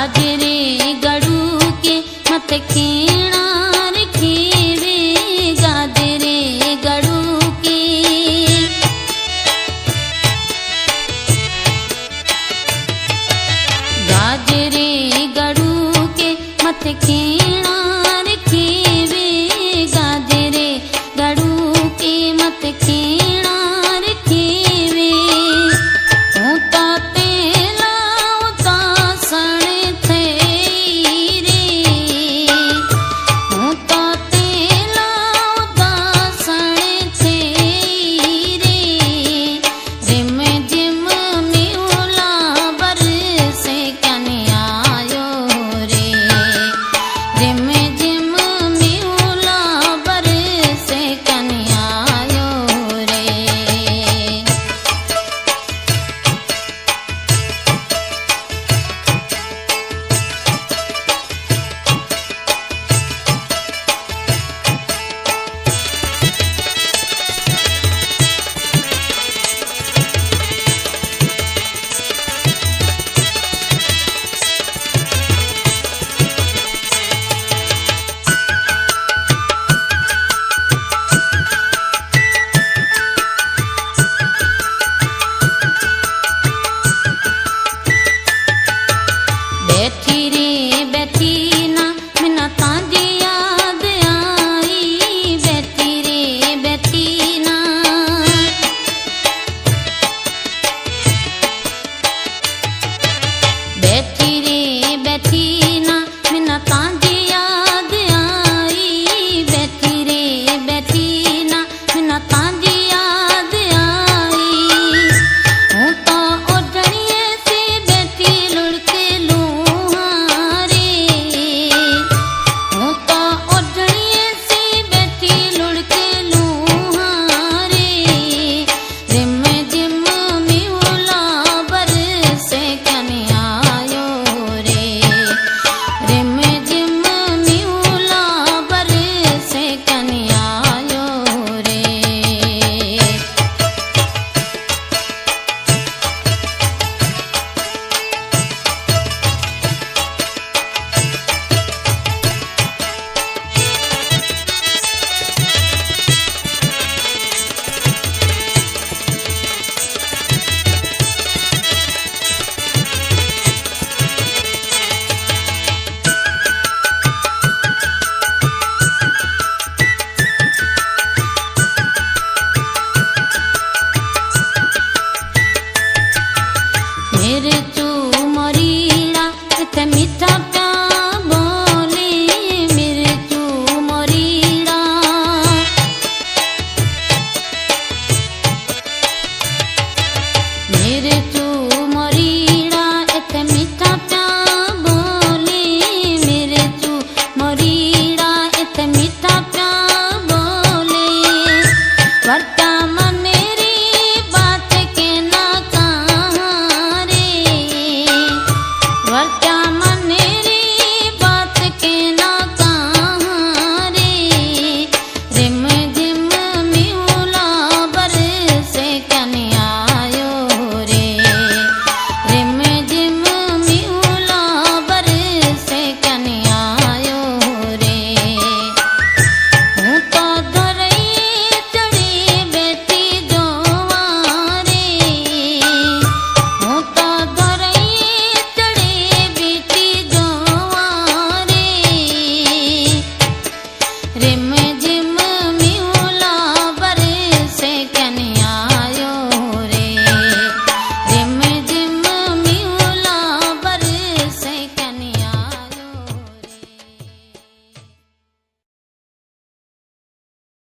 गाजरे गड़ू के मत खेड़ा रखेवे गाजरे गड़ू के गाजरे गड़ू के मत खेड़ा रखेवे गाजरे गड़ू के मत खेड़ा रखेवे ऊता तेला ऊता सण थे रे ऊता तेला ऊता सण थे रे जिम जिम मिउला बरसे कन्या आयो रे जिम जिम मिउला बरसे कन्या आयो रे। बैठी रे बैठी ना मिन्ना तांजी याद आई बैठी रे बैठी ना बैठी रे बैठी ना मिन्ना तांजी याद आई बैठी रे बैठी ना मिन्ना तांजी याद आई हूं तो ओढ़णीअ से बैठी लुढ़के लूहारे हूं तो ओढ़णीअ से बैठी लुढ़के लूहारे रिम जिम मिउला बरसे कन्या आयो रे रिम जिम मिउला बरसे कन्या आयो रे। मेरे तू मरीड़ा ते मित